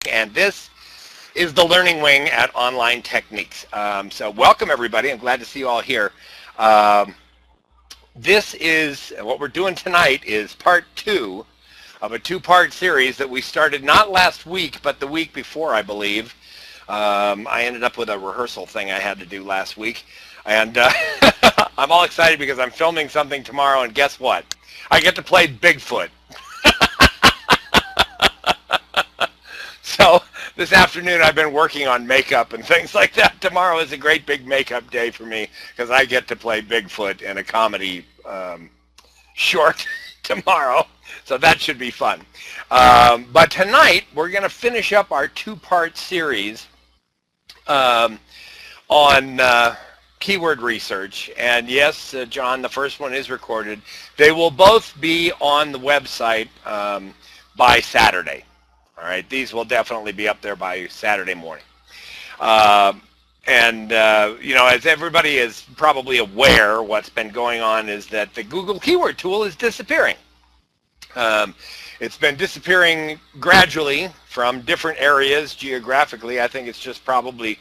and this is the Learning Wing at Online Techniques. So welcome everybody. I'm glad to see you all here. This is what we're doing tonight is part 2 of a 2-part series that we started not last week but the week before, I believe. I ended up with a rehearsal thing I had to do last week, and I'm all excited because I'm filming something tomorrow, and guess what? I get to play Bigfoot. So this afternoon I've been working on makeup and things like that. Tomorrow is a great big makeup day for me because I get to play Bigfoot in a comedy short tomorrow. So that should be fun. But tonight we're going to finish up our 2-part series on keyword research. And yes, John, the first one is recorded. They will both be on the website by Saturday. All right, these will definitely be up there by Saturday morning. You know, as everybody is probably aware, what's been going on is that the Google keyword tool is disappearing. It's been disappearing gradually from different areas geographically. I think it's just probably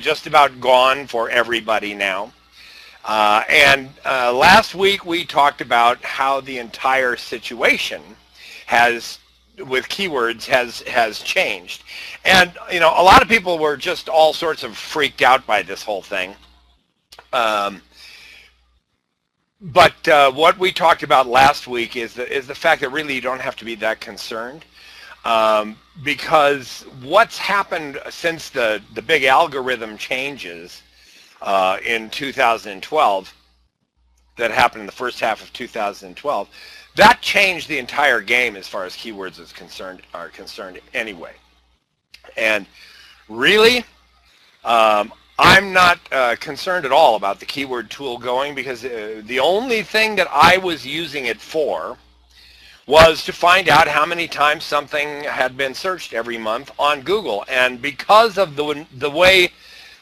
just about gone for everybody now. Last week we talked about how the entire situation with keywords has changed. And, you know, a lot of people were just all sorts of freaked out by this whole thing. But what we talked about last week is the fact that really you don't have to be that concerned, because what's happened since the big algorithm changes in 2012 that happened in the first half of 2012, that changed the entire game as far as keywords are concerned anyway. And really, I'm not concerned at all about the keyword tool going, because the only thing that I was using it for was to find out how many times something had been searched every month on Google. And because of the way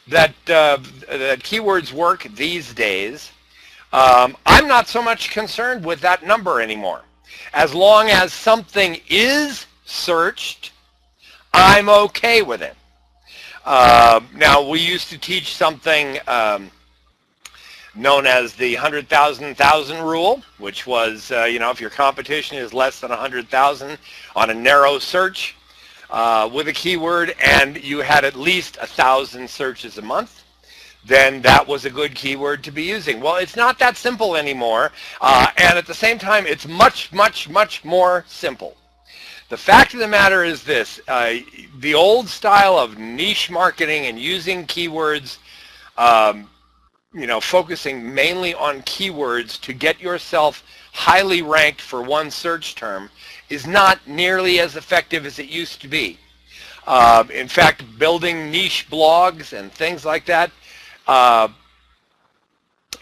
that keywords work these days, I'm not so much concerned with that number anymore. As long as something is searched, I'm okay with it. Now, we used to teach something known as the 100,000 rule, which was, you know, if your competition is less than 100,000 on a narrow search with a keyword and you had at least 1,000 searches a month, then that was a good keyword to be using. Well, it's not that simple anymore, and at the same time, it's much, much, much more simple. The fact of the matter is this, the old style of niche marketing and using keywords, you know, focusing mainly on keywords to get yourself highly ranked for one search term is not nearly as effective as it used to be. In fact, building niche blogs and things like that,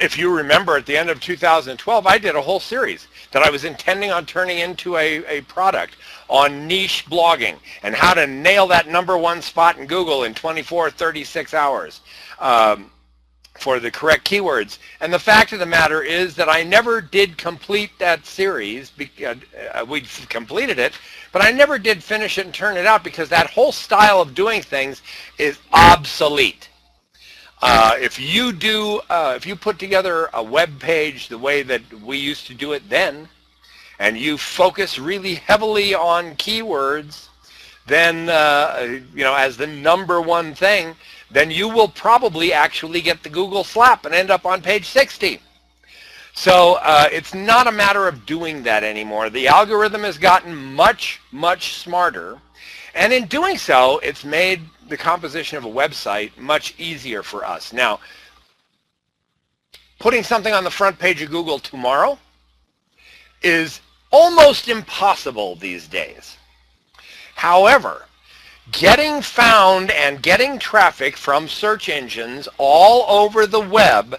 if you remember, at the end of 2012, I did a whole series that I was intending on turning into a product on niche blogging and how to nail that #1 spot in Google in 24, 36 hours for the correct keywords. And the fact of the matter is that I never did complete that series. We completed it, but I never did finish it and turn it out because that whole style of doing things is obsolete. If you put together a web page the way that we used to do it then, and you focus really heavily on keywords, then, you know, as the #1 thing, then you will probably actually get the Google slap and end up on page 60. So it's not a matter of doing that anymore. The algorithm has gotten much, much smarter, and in doing so, it's made the composition of a website much easier for us. Now, putting something on the front page of Google tomorrow is almost impossible these days. However, getting found and getting traffic from search engines all over the web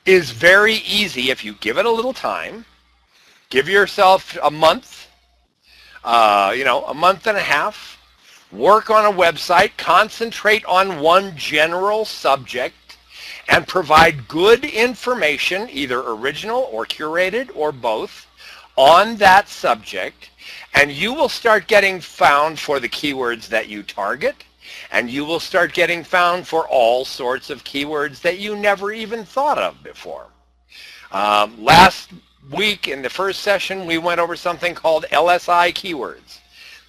is very easy if you give it a little time. Give yourself a month, you know, a month and a half. Work on a website, concentrate on one general subject, and provide good information, either original or curated or both, on that subject, and you will start getting found for the keywords that you target, and you will start getting found for all sorts of keywords that you never even thought of before. Last week in the first session, we went over something called LSI Keywords,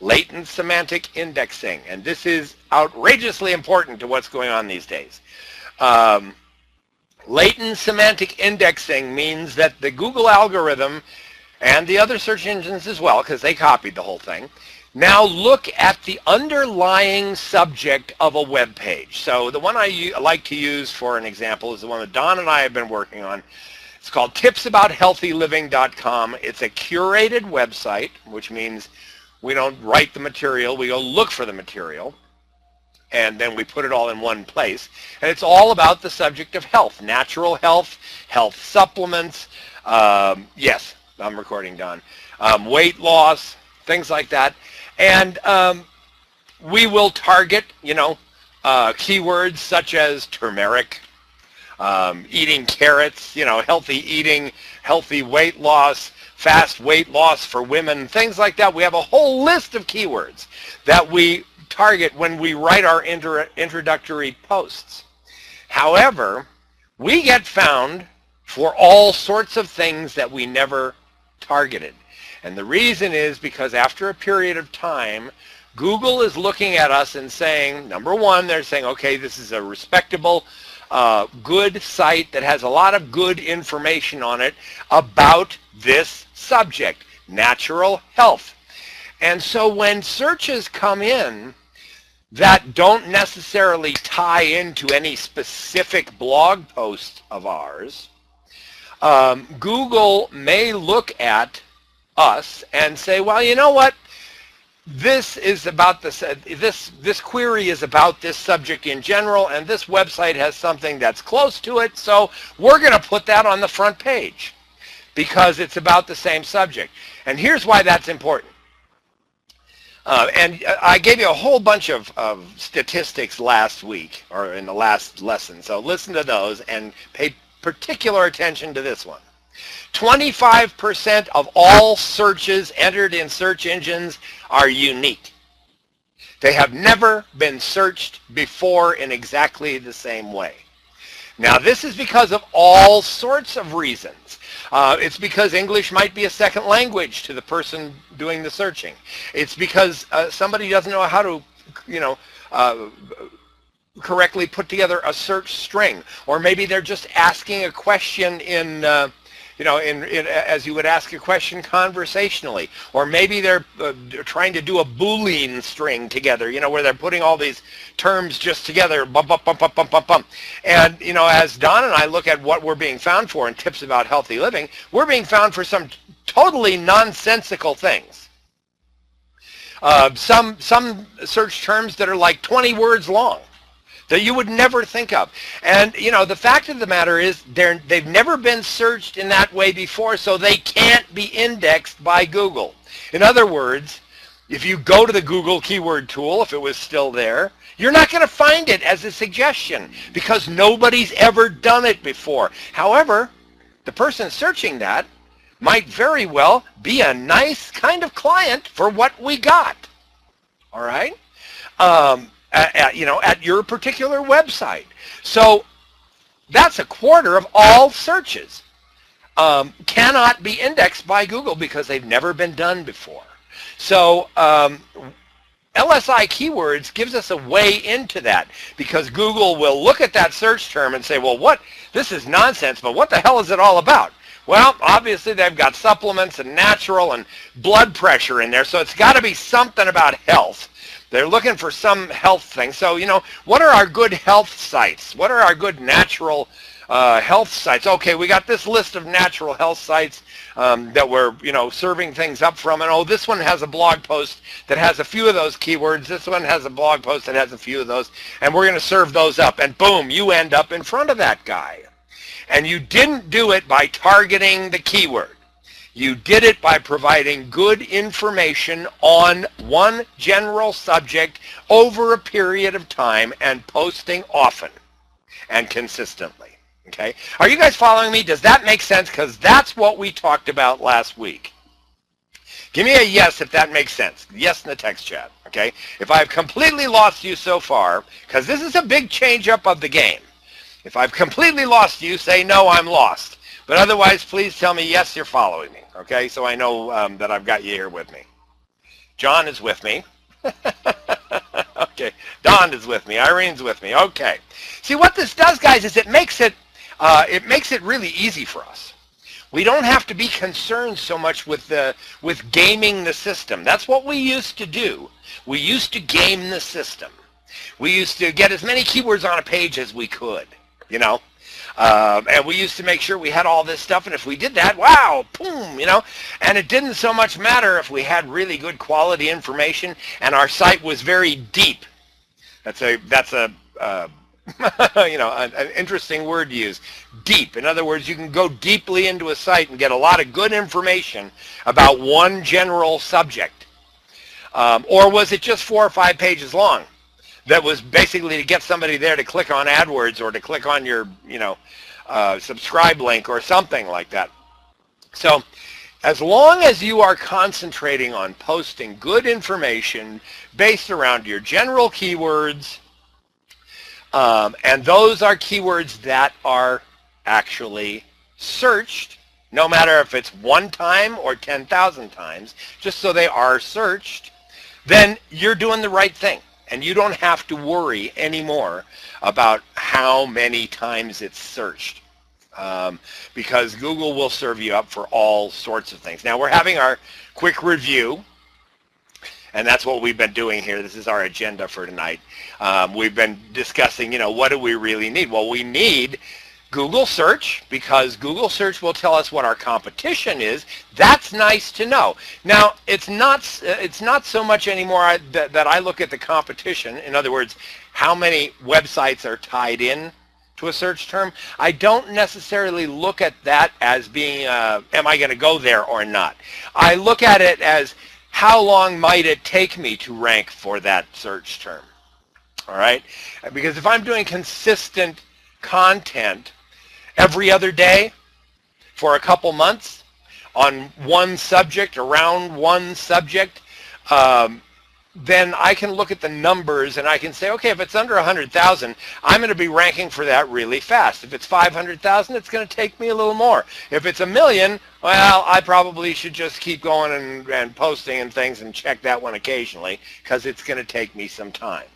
latent semantic indexing, and this is outrageously important to what's going on these days. Latent semantic indexing means that the Google algorithm and the other search engines as well, because they copied the whole thing, now look at the underlying subject of a web page. So the one I like to use for an example is the one that Don and I have been working on. It's called tipsabouthealthyliving.com. It's a curated website, which means we don't write the material, we go look for the material, and then we put it all in one place. And it's all about the subject of health, natural health, health supplements, yes, I'm recording, Don, weight loss, things like that. And we will target, keywords such as turmeric, eating carrots, healthy eating, healthy weight loss, fast weight loss for women, things like that. We have a whole list of keywords that we target when we write our introductory posts. However, we get found for all sorts of things that we never targeted. And the reason is because after a period of time, Google is looking at us and saying, number one, they're saying, okay, this is a respectable, good site that has a lot of good information on it about this subject, natural health. And so when searches come in that don't necessarily tie into any specific blog post of ours, Google may look at us and say, well, you know what? This is about this query is about this subject in general, and this website has something that's close to it, so we're going to put that on the front page because it's about the same subject. And here's why that's important. And I gave you a whole bunch of statistics last week, or in the last lesson, so listen to those and pay particular attention to this one. 25% of all searches entered in search engines are unique. They have never been searched before in exactly the same way. Now, this is because of all sorts of reasons. It's because English might be a second language to the person doing the searching. It's because somebody doesn't know how to, correctly put together a search string, or maybe they're just asking a question in as you would ask a question conversationally, or maybe they're trying to do a Boolean string together, where they're putting all these terms just together, bump, bump, bump, bump, bump, bump, bump. And, as Don and I look at what we're being found for in Tips About Healthy Living, we're being found for some totally nonsensical things. Some search terms that are like 20 words long, that you would never think of. And, the fact of the matter is they've never been searched in that way before, so they can't be indexed by Google. In other words, if you go to the Google keyword tool, if it was still there, you're not going to find it as a suggestion because nobody's ever done it before. However, the person searching that might very well be a nice kind of client for what we got. All right? At your particular website. So that's a quarter of all searches cannot be indexed by Google because they've never been done before. So LSI Keywords gives us a way into that because Google will look at that search term and say, well, this is nonsense, but what the hell is it all about? Well, obviously they've got supplements and natural and blood pressure in there, so it's got to be something about health. They're looking for some health thing. So, what are our good health sites? What are our good natural health sites? Okay, we got this list of natural health sites that we're, serving things up from. And, this one has a blog post that has a few of those keywords. This one has a blog post that has a few of those. And we're going to serve those up. And boom, you end up in front of that guy. And you didn't do it by targeting the keyword. You did it by providing good information on one general subject over a period of time and posting often and consistently. Okay? Are you guys following me? Does that make sense? Because that's what we talked about last week. Give me a yes if that makes sense. Yes in the text chat, okay? If I've completely lost you so far, because this is a big change up of the game. If I've completely lost you, say no, I'm lost. But otherwise, please tell me yes, you're following me, okay? So I know that I've got you here with me. John is with me. Okay, Don is with me. Irene's with me. Okay. See, what this does, guys, is it makes it really easy for us. We don't have to be concerned so much with gaming the system. That's what we used to do. We used to game the system. We used to get as many keywords on a page as we could, you know. And we used to make sure we had all this stuff, and if we did that, wow, boom, you know. And it didn't so much matter if we had really good quality information and our site was very deep. That's a you know, an interesting word to use. Deep. In other words, you can go deeply into a site and get a lot of good information about one general subject. Or was it just 4 or 5 pages long? That was basically to get somebody there to click on AdWords or to click on your, you know, subscribe link or something like that. So as long as you are concentrating on posting good information based around your general keywords, and those are keywords that are actually searched, no matter if it's 1 time or 10,000 times, just so they are searched, then you're doing the right thing. And you don't have to worry anymore about how many times it's searched, because Google will serve you up for all sorts of things. Now, we're having our quick review, and that's what we've been doing here. This is our agenda for tonight. We've been discussing, you know, what do we really need? Well, we need Google search, because Google search will tell us what our competition is. That's nice to know. Now, it's not so much anymore that I look at the competition. In other words, how many websites are tied in to a search term. I don't necessarily look at that as being, am I going to go there or not? I look at it as, how long might it take me to rank for that search term? All right? Because if I'm doing consistent content every other day for a couple months on one subject, around one subject, then I can look at the numbers and I can say, okay, if it's under 100,000, I'm going to be ranking for that really fast. If it's 500,000, it's going to take me a little more. If it's 1 million, well, I probably should just keep going and posting and things and check that one occasionally, because it's going to take me some time.